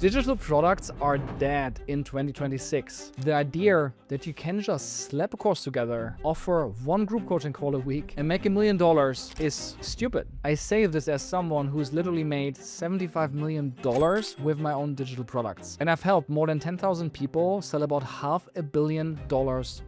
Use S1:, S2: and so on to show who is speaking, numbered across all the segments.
S1: Digital products are dead in 2026. The idea that you can just slap a course together, offer one group coaching call a week, and make $1 million is stupid. I say this as someone who's literally made $75 million with my own digital products. And I've helped more than 10,000 people sell about $500 million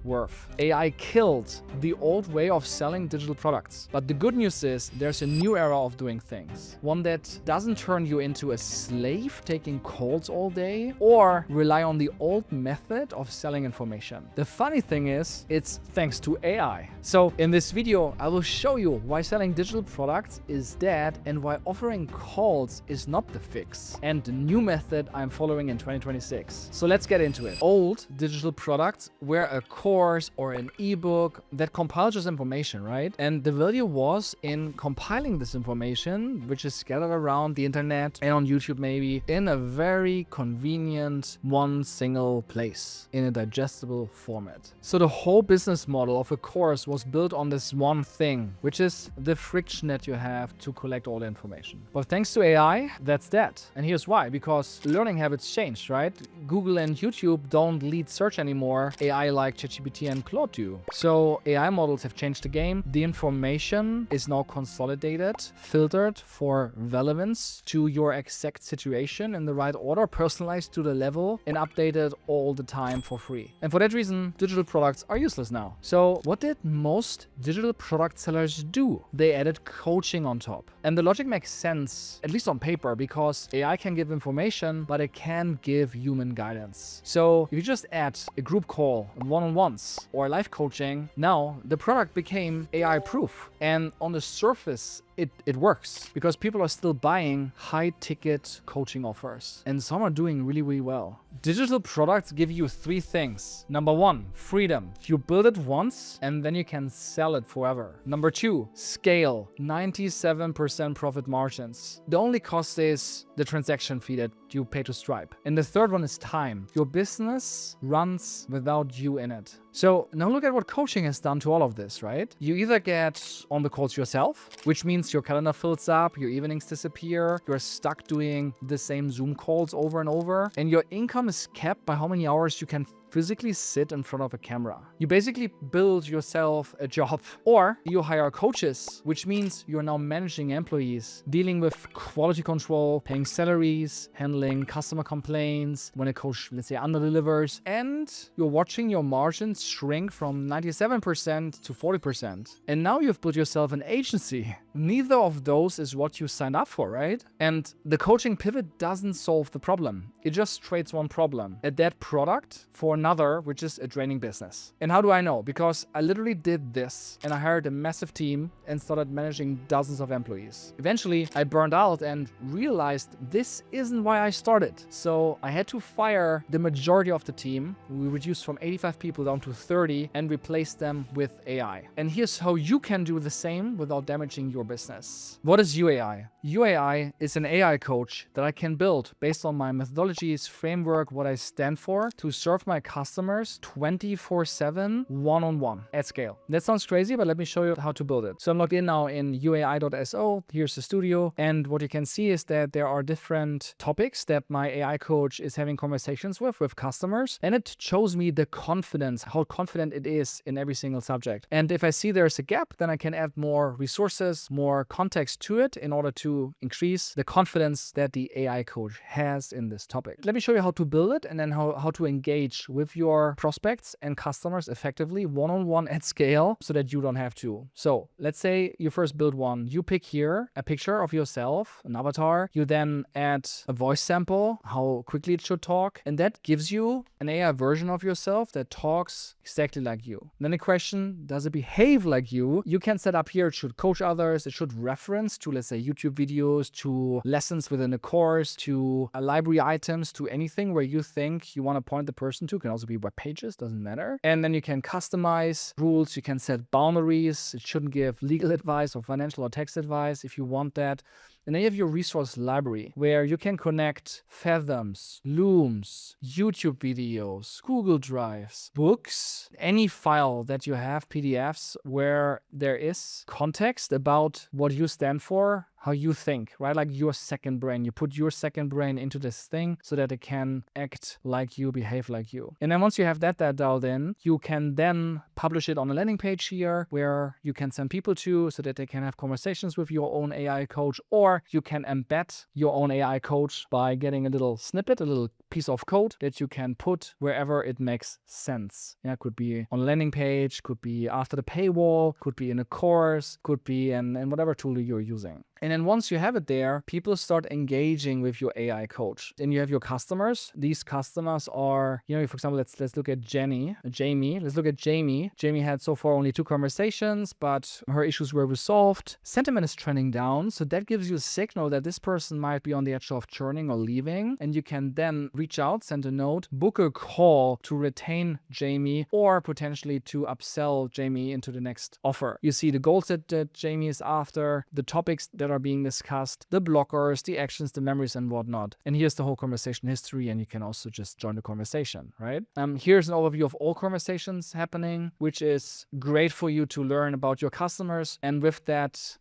S1: worth. AI killed the old way of selling digital products. But the good news is there's a new era of doing things. One that doesn't turn you into a slave taking calls all day or rely on the old method of selling information. The funny thing is, it's thanks to AI. So in this video, I will show you why selling digital products is dead and why offering calls is not the fix, and the new method I'm following in 2026. So let's get into it. Old digital products were a course or an ebook that compiled this information, right? And the value was in compiling this information, which is scattered around the internet and on YouTube maybe, in a very convenient one single place in a digestible format. So the whole business model of a course was built on this one thing, which is the friction that you have to collect all the information. But thanks to AI, that's dead. And here's why: because learning habits changed, right? Google and YouTube don't lead search anymore. AI like ChatGPT and Claude do. So AI models have changed the game. The information is now consolidated, filtered for relevance to your exact situation in the right order, personalized to the level, and updated all the time for free. And for that reason, digital products are useless now. So what did most digital product sellers do? They added coaching on top. And the logic makes sense, at least on paper, because AI can give information, but it can't give human guidance. So if you just add a group call, one-on-ones, or live coaching, now the product became AI proof. And on the surface, it works because people are still buying high-ticket coaching offers, and some are doing really, really well. Digital products give you three things. Number one, freedom. You build it once and then you can sell it forever. Number two, scale. 97% profit margins. The only cost is the transaction fee that you pay to Stripe. And the third one is time. Your business runs without you in it. So now look at what coaching has done to all of this, right? You either get on the calls yourself, which means your calendar fills up, your evenings disappear, you're stuck doing the same Zoom calls over and over, and your income is capped by how many hours you can physically sit in front of a camera. You basically build yourself a job, or you hire coaches, which means you're now managing employees, dealing with quality control, paying salaries, handling customer complaints when a coach, let's say, underdelivers, and you're watching your margins shrink from 97% to 40%. And now you've built yourself an agency. Neither of those is what you signed up for, right? And the coaching pivot doesn't solve the problem. It just trades one problem, a dead product, for another, which is a draining business. And how do I know? Because I literally did this and I hired a massive team and started managing dozens of employees. Eventually, I burned out and realized this isn't why I started. So I had to fire the majority of the team. We reduced from 85 people down to 30 and replaced them with AI. And here's how you can do the same without damaging your business. What is uai? uai is an AI coach that I can build based on my methodologies, framework, what I stand for, to serve my customers 24/7, one-on-one at scale. That sounds crazy, but let me show you how to build it. So I'm logged in now in uai.so. Here's the studio. And what you can see is that there are different topics that my AI coach is having conversations with customers. And it shows me the confidence, how confident it is in every single subject. And if I see there's a gap, then I can add more resources, more context to it in order to increase the confidence that the AI coach has in this topic. Let me show you how to build it and then how to engage with your prospects and customers effectively one-on-one at scale so that you don't have to. So let's say you first build one. You pick here a picture of yourself, an avatar. You then add a voice sample, how quickly it should talk. And that gives you an AI version of yourself that talks exactly like you. Then the question, does it behave like you? You can set up here, it should coach others. It should reference to, let's say, YouTube videos, to lessons within a course, to library items, to anything where you think you want to point the person to. It can also be web pages, doesn't matter. And then you can customize rules. You can set boundaries. It shouldn't give legal advice or financial or tax advice if you want that. And then you have your resource library where you can connect Fathoms, Looms, YouTube videos, Google Drives, books, any file that you have, PDFs, where there is context about what you stand for, how you think, right? Like your second brain. You put your second brain into this thing so that it can act like you, behave like you. And then once you have that dialed in, you can then publish it on a landing page here where you can send people to so that they can have conversations with your own AI coach, or you can embed your own AI coach by getting a little snippet, a little piece of code that you can put wherever it makes sense. Yeah, could be on a landing page, could be after the paywall, could be in a course, could be in whatever tool you're using. And then once you have it there, people start engaging with your AI coach. Then you have your customers. These customers are, for example, let's look at Jamie. Let's look at Jamie. Jamie had so far only 2 conversations, but her issues were resolved. Sentiment is trending down. So that gives you a signal that this person might be on the edge of churning or leaving. And you can then reach out, send a note, book a call to retain Jamie, or potentially to upsell Jamie into the next offer. You see the goals that Jamie is after, the topics that are being discussed, the blockers, the actions, the memories, and whatnot. And here's the whole conversation history, and you can also just join the conversation, right? Here's an overview of all conversations happening, which is great for you to learn about your customers. And with that,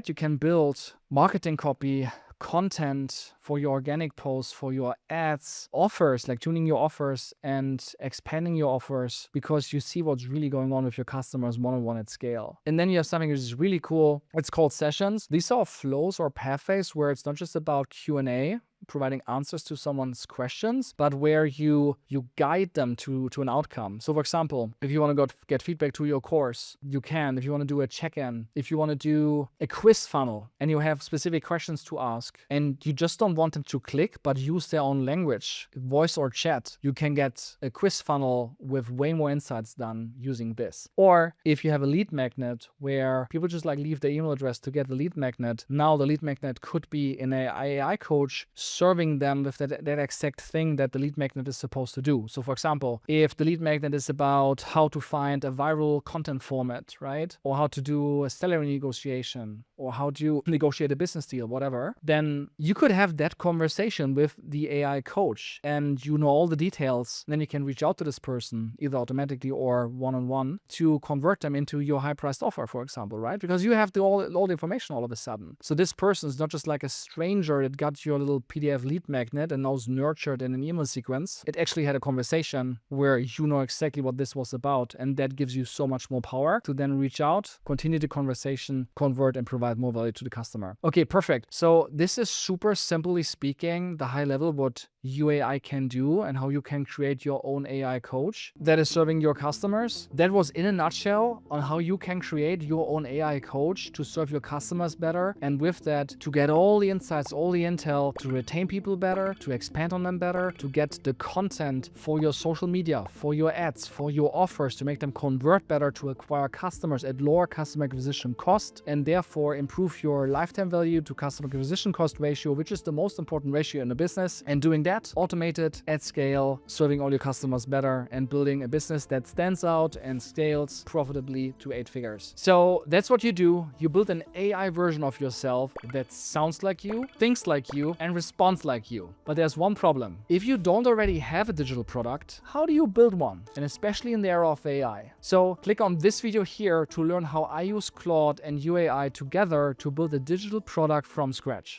S1: you can build marketing copy, content for your organic posts, for your ads, offers, like tuning your offers and expanding your offers because you see what's really going on with your customers one-on-one at scale. And then you have something which is really cool. It's called sessions. These are flows or pathways where it's not just about Q&A, providing answers to someone's questions, but where you guide them to an outcome. So for example, if you want to get feedback to your course, you can. If you want to do a check-in, if you want to do a quiz funnel and you have specific questions to ask and you just don't want them to click, but use their own language, voice or chat, you can get a quiz funnel with way more insights done using this. Or if you have a lead magnet where people just like leave their email address to get the lead magnet, now the lead magnet could be an AI coach serving them with that exact thing that the lead magnet is supposed to do. So for example, if the lead magnet is about how to find a viral content format, right? Or how to do a salary negotiation, or how to negotiate a business deal, whatever, then you could have that conversation with the AI coach and you know all the details. Then you can reach out to this person either automatically or one-on-one to convert them into your high-priced offer, for example, right? Because you have all the information all of a sudden. So this person is not just like a stranger that got your little PDF lead magnet and now is nurtured in an email sequence. It actually had a conversation where you know exactly what this was about, and that gives you so much more power to then reach out, continue the conversation, convert, and provide more value to the customer. Okay, perfect. So this is super simply speaking the high level what uai can do and how you can create your own AI coach that is serving your customers. That was in a nutshell on how you can create your own AI coach to serve your customers better, and with that to get all the insights, all the intel, to retain people better, to expand on them better, to get the content for your social media, for your ads, for your offers, to make them convert better, to acquire customers at lower customer acquisition cost, and therefore improve your lifetime value to customer acquisition cost ratio, which is the most important ratio in a business. And doing that automated at scale, serving all your customers better, and building a business that stands out and scales profitably to 8 figures. So that's what you do. You build an AI version of yourself that sounds like you, thinks like you, and responds like you. But there's one problem. If you don't already have a digital product, how do you build one? And especially in the era of AI. So click on this video here to learn how I use Claude and uai together to build a digital product from scratch.